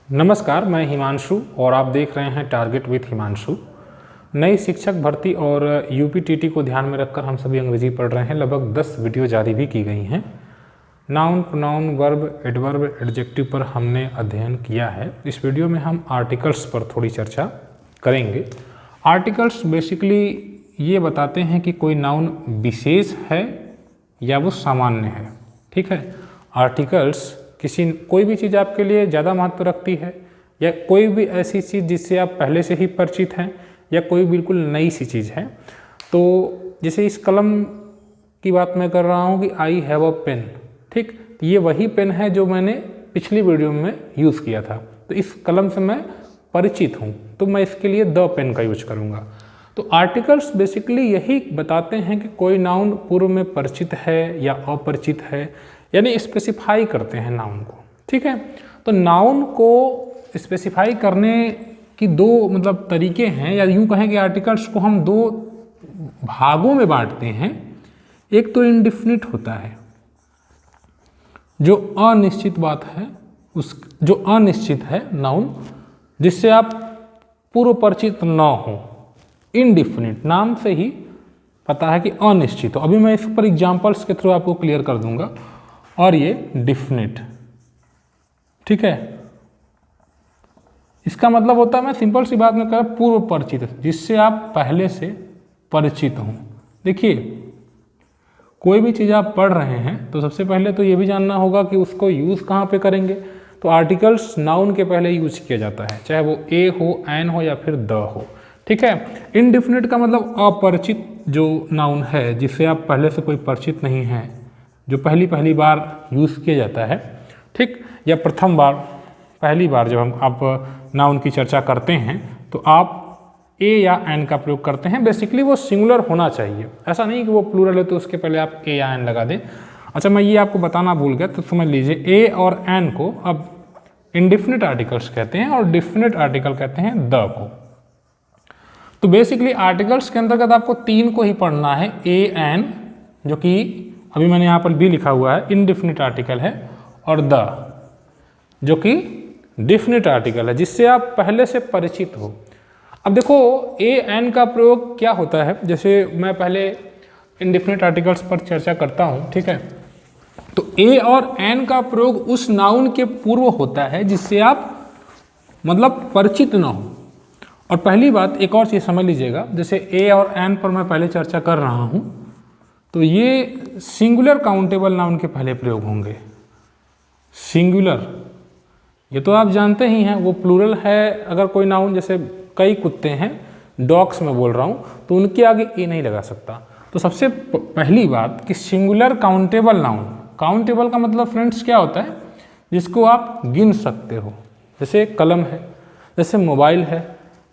नमस्कार, मैं हिमांशु और आप देख रहे हैं टारगेट विथ हिमांशु। नई शिक्षक भर्ती और यूपीटीटी को ध्यान में रखकर हम सभी अंग्रेजी पढ़ रहे हैं। लगभग 10 वीडियो जारी भी की गई हैं। Noun, pronoun, verb, adverb, adjective पर हमने अध्ययन किया है। इस वीडियो में हम आर्टिकल्स पर थोड़ी चर्चा करेंगे। आर्टिकल्स बेसिकली ये बताते हैं कि कोई नाउन विशेष है या वो सामान्य है। ठीक है, आर्टिकल्स कोई भी चीज़ आपके लिए ज़्यादा महत्व रखती है या कोई भी ऐसी चीज़ जिससे आप पहले से ही परिचित हैं या कोई बिल्कुल नई सी चीज़ है। तो जैसे इस कलम की बात मैं कर रहा हूँ कि आई हैव अ पेन, ठीक, ये वही पेन है जो मैंने पिछली वीडियो में यूज़ किया था। तो इस कलम से मैं परिचित हूँ, तो मैं इसके लिए द पेन का यूज करूँगा। तो आर्टिकल्स बेसिकली यही बताते हैं कि कोई नाउन पूर्व में परिचित है या अपरिचित है, यानी स्पेसिफाई करते हैं नाउन को। ठीक है, तो नाउन को स्पेसिफाई करने की दो तरीके हैं, या यूँ कहें कि आर्टिकल्स को हम दो भागों में बांटते हैं। एक तो इंडिफिनिट होता है, जो अनिश्चित बात है, जो अनिश्चित है नाउन, जिससे आप पूर्व परिचित न हो। इंडिफिनिट नाम से ही पता है कि अनिश्चित हो। अभी मैं इस पर एग्जाम्पल्स के थ्रू आपको क्लियर कर दूंगा। और ये डिफिनिट, ठीक है, इसका मतलब होता है, मैं सिंपल सी बात में कह रहा, पूर्व परिचित, जिससे आप पहले से परिचित हों। देखिए, कोई भी चीज़ आप पढ़ रहे हैं तो सबसे पहले तो ये भी जानना होगा कि उसको यूज़ कहाँ पे करेंगे। तो आर्टिकल्स नाउन के पहले यूज किया जाता है, चाहे वो ए हो, एन हो या फिर द हो। ठीक है, इनडिफिनिट का मतलब अपरिचित जो नाउन है, जिससे आप पहले से कोई परिचित नहीं है, जो पहली बार यूज़ किया जाता है। ठीक, या प्रथम बार, पहली बार जब हम आप नाउन की चर्चा करते हैं तो आप ए या एन का प्रयोग करते हैं। बेसिकली वो सिंगुलर होना चाहिए, ऐसा नहीं कि वो प्लूरल है तो उसके पहले आप ए या एन लगा दें। अच्छा, मैं ये आपको बताना भूल गया, तो समझ लीजिए ए और एन को अब इंडिफिनिट आर्टिकल्स कहते हैं और डिफिनिट आर्टिकल कहते हैं द को। तो बेसिकली आर्टिकल्स के अंतर्गत आपको तीन को ही पढ़ना है, ए एन, जो कि अभी मैंने यहाँ पर बी लिखा हुआ है, इनडिफिनिट आर्टिकल है, और द, जो कि डिफिनिट आर्टिकल है, जिससे आप पहले से परिचित हो। अब देखो, ए एन का प्रयोग क्या होता है, जैसे मैं पहले इनडिफिनिट आर्टिकल्स पर चर्चा करता हूँ। ठीक है, तो ए और एन का प्रयोग उस नाउन के पूर्व होता है जिससे आप परिचित ना हो। और पहली बात, एक और चीज़ समझ लीजिएगा, जैसे ए और एन पर मैं पहले चर्चा कर रहा हूँ, तो ये सिंगुलर काउंटेबल नाउन के पहले प्रयोग होंगे। सिंगुलर, ये तो आप जानते ही हैं, वो प्लूरल है। अगर कोई नाउन, जैसे कई कुत्ते हैं, डॉग्स में बोल रहा हूँ, तो उनके आगे ए नहीं लगा सकता। तो सबसे पहली बात कि सिंगुलर काउंटेबल नाउन, काउंटेबल का मतलब फ्रेंड्स क्या होता है, जिसको आप गिन सकते हो। जैसे कलम है, जैसे मोबाइल है,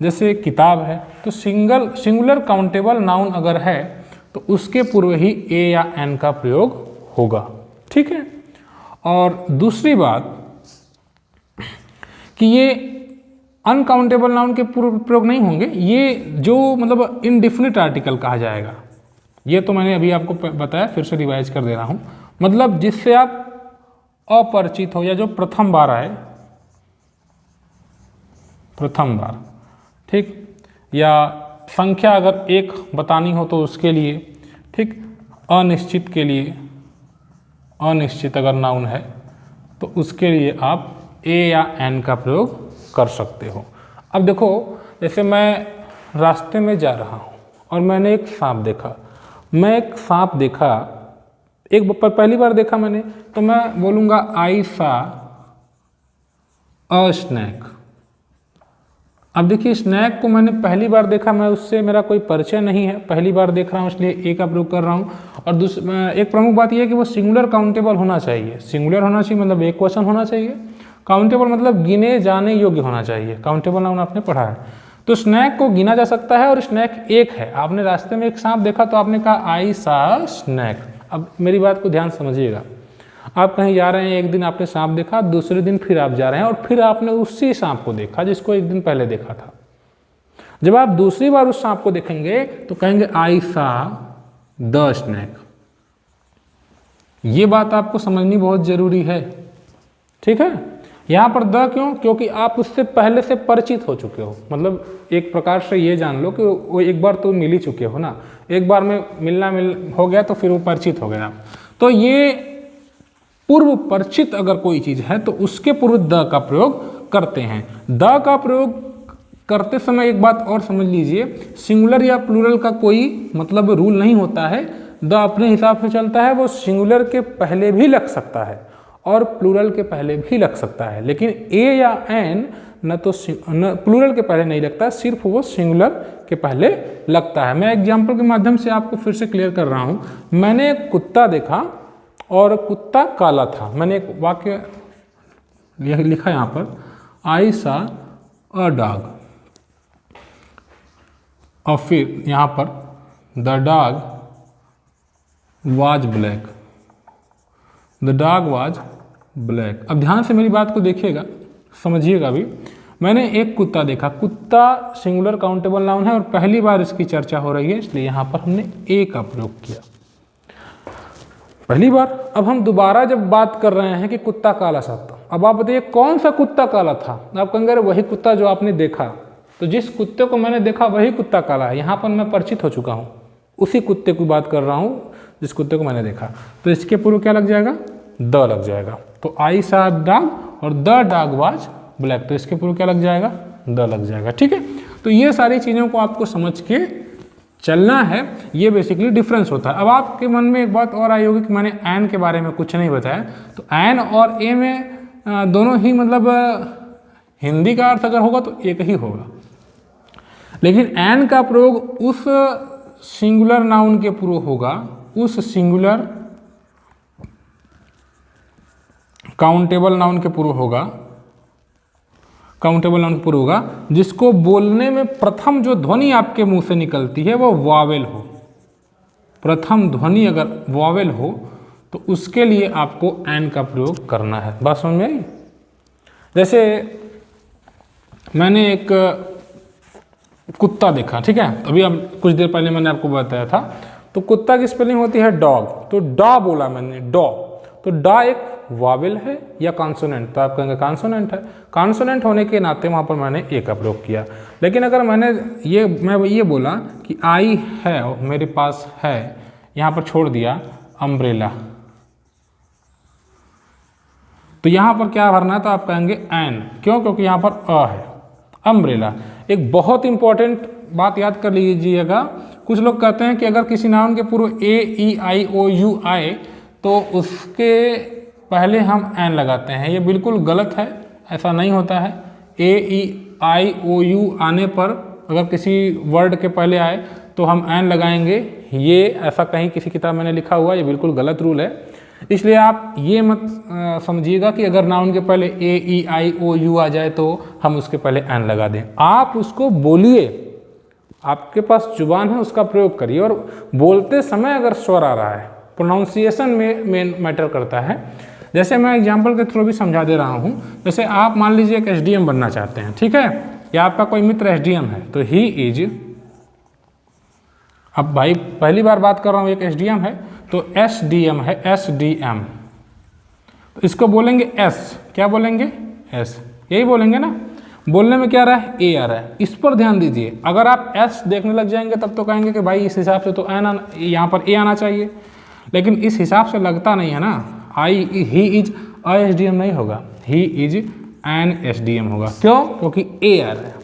जैसे किताब है। तो सिंगुलर काउंटेबल नाउन अगर है तो उसके पूर्व ही ए या एन का प्रयोग होगा। ठीक है, और दूसरी बात कि ये अनकाउंटेबल नाउन के पूर्व प्रयोग नहीं होंगे, ये जो इनडिफिनिट आर्टिकल कहा जाएगा। ये तो मैंने अभी आपको बताया, फिर से रिवाइज कर दे रहा हूं। जिससे आप अपरिचित हो, या जो प्रथम बार आए, प्रथम बार, ठीक, या संख्या अगर एक बतानी हो तो उसके लिए, ठीक, अनिश्चित के लिए, अनिश्चित अगर नाउन है तो उसके लिए आप ए या एन का प्रयोग कर सकते हो। अब देखो, जैसे मैं रास्ते में जा रहा हूँ और मैंने एक सांप देखा, एक पर पहली बार देखा मैंने, तो मैं बोलूँगा आई सा अ स्नैक। अब देखिए, स्नैक को मैंने पहली बार देखा, मैं उससे मेरा कोई परिचय नहीं है, पहली बार देख रहा हूँ, इसलिए ए का प्रयोग कर रहा हूँ। और एक प्रमुख बात यह है कि वो सिंगुलर काउंटेबल होना चाहिए। सिंगुलर होना चाहिए मतलब एक क्वेश्चन होना चाहिए। काउंटेबल मतलब गिने जाने योग्य होना चाहिए। काउंटेबल नाउन आपने पढ़ा है। तो स्नैक को गिना जा सकता है और स्नैक एक है। आपने रास्ते में एक सांप देखा तो आपने कहा आई सा स्नैक। अब मेरी बात को ध्यान समझिएगा, आप कहीं जा रहे हैं, एक दिन आपने सांप देखा, दूसरे दिन फिर आप जा रहे हैं और फिर आपने उसी सांप को देखा जिसको एक दिन पहले देखा था। जब आप दूसरी बार उस सांप को देखेंगे तो कहेंगे आई सा द स्नैक। ये बात आपको समझनी बहुत जरूरी है। ठीक है, यहाँ पर द क्यों? क्योंकि आप उससे पहले से परिचित हो चुके हो, मतलब एक प्रकार से ये जान लो कि वो एक बार तो मिल ही चुके हो ना, एक बार में मिल हो गया तो फिर वो परिचित हो गया आप। तो ये पूर्व परिचित अगर कोई चीज़ है तो उसके पूर्व द का प्रयोग करते हैं। द का प्रयोग करते समय एक बात और समझ लीजिए, सिंगुलर या प्लूरल का कोई मतलब रूल नहीं होता है। द अपने हिसाब से चलता है, वो सिंगुलर के पहले भी लग सकता है और प्लूरल के पहले भी लग सकता है, लेकिन ए या एन न तो प्लूरल के पहले नहीं लगता, सिर्फ वो सिंगुलर के पहले लगता है। मैं एग्जाम्पल के माध्यम से आपको फिर से क्लियर कर रहा हूँ। मैंने एक कुत्ता देखा और कुत्ता काला था। मैंने एक वाक्य लिखा यहाँ पर, आई सा अ डॉग, और फिर यहाँ पर the dog was black, the dog was black. अब ध्यान से मेरी बात को देखिएगा, समझिएगा भी। मैंने एक कुत्ता देखा, कुत्ता सिंगुलर काउंटेबल नाउन है और पहली बार इसकी चर्चा हो रही है, इसलिए यहाँ पर हमने ए का प्रयोग किया पहली बार। अब हम दोबारा जब बात कर रहे हैं कि कुत्ता काला सा था, अब आप बताइए कौन सा कुत्ता काला था? आप कहेंगे वही कुत्ता जो आपने देखा। तो जिस कुत्ते को मैंने देखा वही कुत्ता काला है, यहाँ पर मैं परिचित हो चुका हूँ, उसी कुत्ते की बात कर रहा हूँ जिस कुत्ते को मैंने देखा। तो इसके पूर्व क्या लग जाएगा? द लग जाएगा। तो आई सा डॉग और द डॉग वाज ब्लैक, तो इसके पूर्व क्या लग जाएगा? द लग जाएगा। ठीक है, तो ये सारी चीज़ों को आपको समझ के चलना है, ये बेसिकली डिफरेंस होता है। अब आपके मन में एक बात और आई होगी कि मैंने एन के बारे में कुछ नहीं बताया। तो एन और ए में दोनों ही मतलब हिंदी का अर्थ अगर होगा तो एक ही होगा, लेकिन एन का प्रयोग उस सिंगुलर नाउन के पूर्व होगा, उस सिंगुलर काउंटेबल नाउन के पूर्व होगा, काउंटेबल नाउन के पूर्व होगा जिसको बोलने में प्रथम जो ध्वनि आपके मुंह से निकलती है वो वावेल हो। प्रथम ध्वनि अगर वावेल हो तो उसके लिए आपको एन का प्रयोग करना है। बात समझ में आई? जैसे मैंने एक कुत्ता देखा, ठीक है, अभी अब कुछ देर पहले मैंने आपको बताया था। तो कुत्ता की स्पेलिंग होती है डॉग, तो डॉ बोला मैंने, डॉ। तो डॉ एक वावेल है या कॉन्सोनेंट? तो आप कहेंगे कॉन्सोनेंट है। कॉन्सोनेंट होने के नाते वहाँ पर मैंने ए का प्रयोग किया। लेकिन अगर मैं ये बोला कि आई है, मेरे पास है, यहाँ पर छोड़ दिया अम्ब्रेला, तो यहाँ पर क्या भरना है? तो आप कहेंगे एन। क्यों? क्योंकि यहाँ पर अ है, अम्ब्रेला। एक बहुत इंपॉर्टेंट बात याद कर लीजिएगा, कुछ लोग कहते हैं कि अगर किसी नाउन के पूर्व ए ई आई ओ यू आए तो उसके पहले हम एन लगाते हैं। ये बिल्कुल गलत है, ऐसा नहीं होता है। ए ई आई ओ यू आने पर अगर किसी वर्ड के पहले आए तो हम एन लगाएंगे, ये ऐसा कहीं किसी किताब में लिखा हुआ, ये बिल्कुल गलत रूल है। इसलिए आप ये मत समझिएगा कि अगर नाउन के पहले ए ई आई ओ यू आ जाए तो हम उसके पहले एन लगा दें। आप उसको बोलिए, आपके पास जुबान है, उसका प्रयोग करिए, और बोलते समय अगर स्वर आ रहा है, प्रोनाउंसिएशन में मेन मैटर करता है। जैसे मैं एग्जाम्पल के थ्रू भी समझा दे रहा हूँ। जैसे आप मान लीजिए एक एसडीएम बनना चाहते हैं, ठीक है, या आपका कोई मित्र एसडीएम है, तो ही इज, अब भाई पहली बार बात कर रहा हूँ, एक एसडीएम है तो एसडीएम है, एसडीएम, तो इसको बोलेंगे एस। क्या बोलेंगे? एस, यही बोलेंगे ना। बोलने में क्या आ रहा है? ए आ रहा है। इस पर ध्यान दीजिए। अगर आप एस देखने लग जाएंगे तब तो कहेंगे कि भाई इस हिसाब से तो एन यहाँ पर ए आना चाहिए, लेकिन इस हिसाब से लगता नहीं है ना। आई ही इज अ एसडीएम नहीं होगा, ही इज एन एसडीएम होगा। क्यों? क्योंकि ए आ रहा है,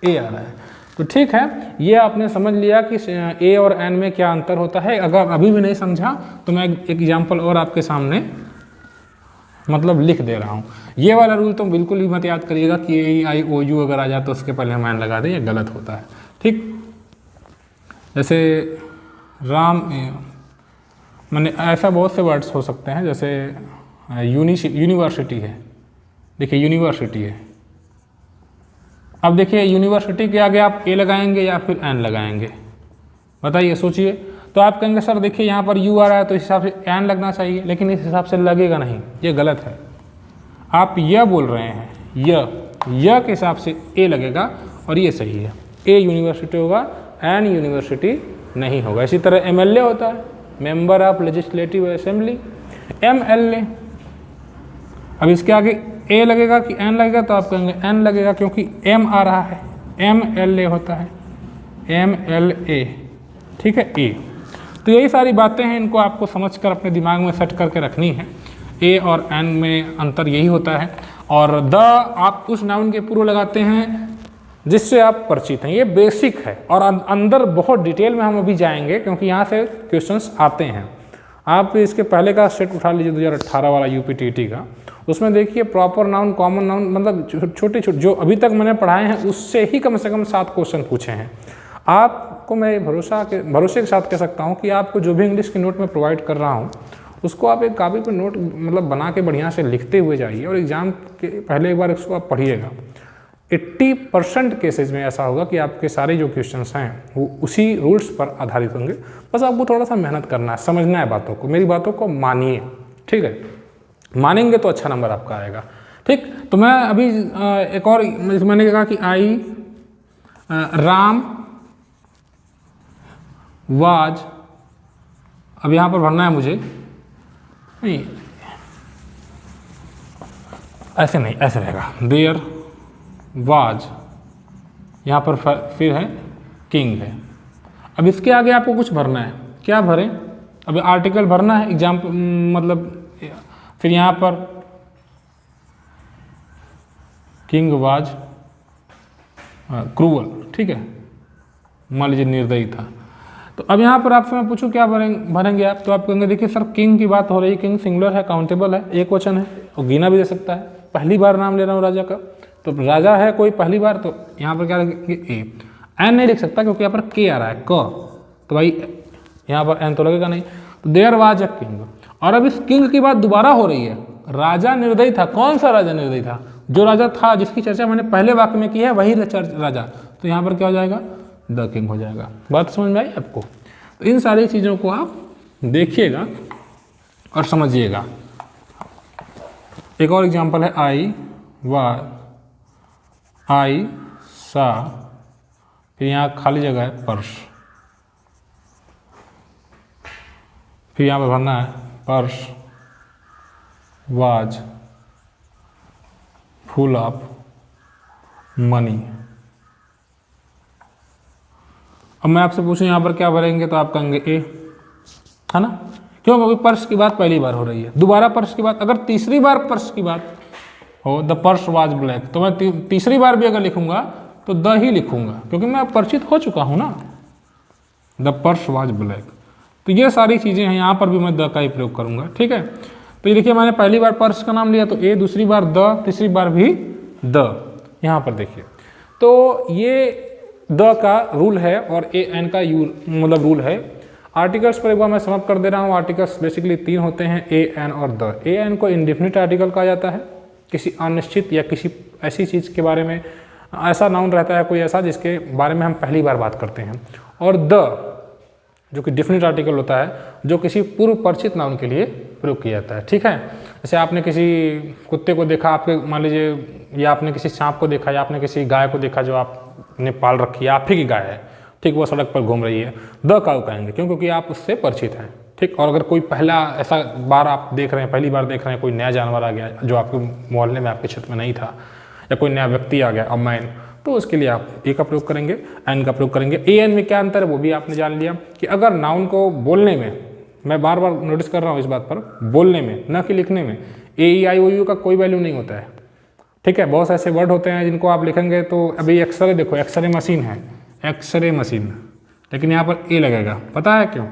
ए आ रहा है। तो ठीक है, ये आपने समझ लिया कि ए और एन में क्या अंतर होता है। अगर अभी भी नहीं समझा तो मैं एक एग्जाम्पल और आपके सामने मतलब लिख दे रहा हूँ। ये वाला रूल तो बिल्कुल ही मत याद करिएगा कि ए आई ओ यू अगर आ जाए तो उसके पहले हम एन लगा दें, ये गलत होता है। ठीक, जैसे राम, मैंने ऐसा बहुत से वर्ड्स हो सकते हैं, जैसे यूनिवर्सिटी है, देखिए यूनिवर्सिटी है। अब देखिए यूनिवर्सिटी के आगे आप ए लगाएंगे या फिर एन लगाएंगे? बताइए, सोचिए। तो आप कहेंगे सर देखिए यहाँ पर यू आ रहा है तो इस हिसाब से एन लगना चाहिए, लेकिन इस हिसाब से लगेगा नहीं, ये गलत है। आप यह बोल रहे हैं, यह के हिसाब से ए लगेगा और ये सही है। ए यूनिवर्सिटी होगा, एन यूनिवर्सिटी नहीं होगा। इसी तरह एमएलए होता है, member of legislative assembly, MLA. अब इसके आगे ए लगेगा कि एन लगेगा, तो आप कहेंगे एन लगेगा, क्योंकि एम आ रहा है, एम एल ए होता है, एम एल ए, ठीक है, ए। तो यही सारी बातें हैं, इनको आपको समझकर अपने दिमाग में सेट करके रखनी है। ए और एन में अंतर यही होता है। और द आप उस नाउन के पूर्व लगाते हैं जिससे आप परिचित हैं, ये बेसिक है। और अंदर बहुत डिटेल में हम अभी जाएंगे, क्योंकि यहाँ से क्वेश्चंस आते हैं। आप इसके पहले का सेट उठा लीजिए 2018 वाला यूपीटीटी का, उसमें देखिए प्रॉपर नाउन, कॉमन नाउन, मतलब छोटे छोटे जो अभी तक मैंने पढ़ाए हैं उससे ही कम से कम 7 क्वेश्चन पूछे हैं। आपको मैं भरोसे के साथ कह सकता हूँ कि आपको जो भी इंग्लिश की नोट में प्रोवाइड कर रहा हूँ उसको आप एक कापी पर नोट मतलब बना के बढ़िया से लिखते हुए जाइए, और एग्ज़ाम के पहले एक बार इसको आप पढ़िएगा। 80% केसेज में ऐसा होगा कि आपके सारे जो क्वेश्चंस हैं वो उसी रूल्स पर आधारित होंगे। बस आपको थोड़ा सा मेहनत करना है, समझना है बातों को, मेरी बातों को मानिए, ठीक है। मानेंगे तो अच्छा नंबर आपका आएगा, ठीक। तो मैं अभी एक और मैंने कहा कि आई राम वाज, अब यहाँ पर भरना है मुझे, नहीं ऐसे नहीं, ऐसे रहेगा, देयर वाज, यहाँ पर फिर है किंग है। अब इसके आगे आपको कुछ भरना है, क्या भरें? अब आर्टिकल भरना है, एग्जाम मतलब फिर यहाँ पर किंग वाज क्रूअल, ठीक है, मान लीजिए निर्दयी था। तो अब यहाँ पर आपसे मैं पूछूं क्या भरेंगे आप, तो आप कहेंगे देखिए सर किंग की बात हो रही है, किंग सिंगुलर है, काउंटेबल है, एक वचन है और गिना भी दे सकता है, पहली बार नाम ले रहा हूँ राजा का, तो राजा है कोई पहली बार, तो यहाँ पर क्या लिखेंगे ए। एन नहीं लिख सकता क्योंकि यहाँ पर के आ रहा है, क, तो भाई यहाँ पर एन तो लगेगा नहीं, तो देयर वाज अ किंग। और अब इस किंग की बात दोबारा हो रही है, राजा निर्दयी था, कौन सा राजा निर्दयी था? जो राजा था जिसकी चर्चा मैंने पहले वाक्य में की है वही राजा, तो यहाँ पर क्या हो जाएगा? द किंग हो जाएगा। बात समझ में आई आपको? तो इन सारी चीज़ों को आप देखिएगा और समझिएगा। एक और एग्जांपल है आई सा, फिर यहाँ खाली जगह है पर्स, फिर यहाँ पर भरना है purse was full of money. अब मैं आपसे पूछूं यहाँ पर क्या भरेंगे, तो आप कहेंगे ए, है ना? क्यों? क्योंकि पर्स की बात पहली बार हो रही है, दोबारा पर्स की बात, अगर तीसरी बार पर्स की बात हो, द पर्स वाज ब्लैक, तो मैं तीसरी बार भी अगर लिखूंगा तो द ही लिखूंगा, क्योंकि मैं परिचित हो चुका हूं ना, द पर्स वाज ब्लैक। तो ये सारी चीज़ें हैं, यहाँ पर भी मैं द का ही प्रयोग करूंगा, ठीक है। तो ये देखिए मैंने पहली बार पर्स का नाम लिया तो ए, दूसरी बार द, तीसरी बार भी द, यहाँ पर देखिए। तो ये द का रूल है और ए एन का मतलब रूल है। आर्टिकल्स पर एक बार मैं समाप्त कर दे रहा हूँ। आर्टिकल्स बेसिकली 3 होते हैं, ए एन और द। ए एन को इंडेफिनिट आर्टिकल कहा जाता है, किसी अनिश्चित या किसी ऐसी चीज़ के बारे में, ऐसा नाउन रहता है कोई ऐसा जिसके बारे में हम पहली बार बात करते हैं। और द जो कि डेफिनिट आर्टिकल होता है, जो किसी पूर्व परिचित नाउन के लिए प्रयोग किया जाता है, ठीक है। जैसे आपने किसी कुत्ते को देखा, आपके मान लीजिए, या आपने किसी सांप को देखा, या आपने किसी गाय को देखा जो आपने पाल रखी है, आप ही की गाय है, ठीक, वो सड़क पर घूम रही है, द काऊ कहेंगे, क्यों? क्योंकि आप उससे परिचित हैं, ठीक। और अगर कोई पहला ऐसा बार आप देख रहे हैं, पहली बार देख रहे हैं, कोई नया जानवर आ गया जो आपके मोहल्ले में, आपके क्षेत्र में नहीं था, या कोई नया व्यक्ति आ गया, अब मैन, तो उसके लिए आप ए का प्रयोग करेंगे, एन का प्रयोग करेंगे। ए एन में क्या अंतर है वो भी आपने जान लिया कि अगर नाउन को बोलने में, मैं बार बार नोटिस कर रहा हूँ इस बात पर, बोलने में न कि लिखने में, ए ई आई ओ यू का कोई वैल्यू नहीं होता है, ठीक है। बहुत ऐसे वर्ड होते हैं जिनको आप लिखेंगे तो अभी एक्सरे देखो, एक्सरे मशीन है, एक्सरे मशीन, लेकिन यहाँ पर ए लगेगा, पता है क्यों?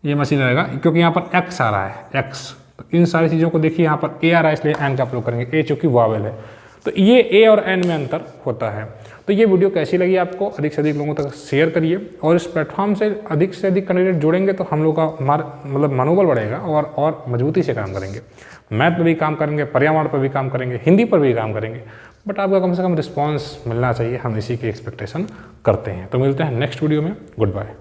ये मशीन रहेगा क्योंकि यहाँ पर एक्स आ रहा है, एक्स। तो इन सारी चीज़ों को देखिए, यहाँ पर ए आ रहा है इसलिए एन का प्रयोग करेंगे, ए चूँकि वावेल है। तो ये ए और एन में अंतर होता है। तो ये वीडियो कैसी लगी आपको, अधिक से अधिक लोगों तक शेयर करिए, और इस प्लेटफॉर्म से अधिक कैंडिडेट जुड़ेंगे तो हम लोग का मतलब मनोबल बढ़ेगा और मजबूती से काम करेंगे। मैथ पर भी काम करेंगे, पर्यावरण पर भी काम करेंगे, हिंदी पर भी काम करेंगे, बट आपका कम से कम रिस्पॉन्स मिलना चाहिए, हम इसी की एक्सपेक्टेशन करते हैं। तो मिलते हैं नेक्स्ट वीडियो में, गुड बाय।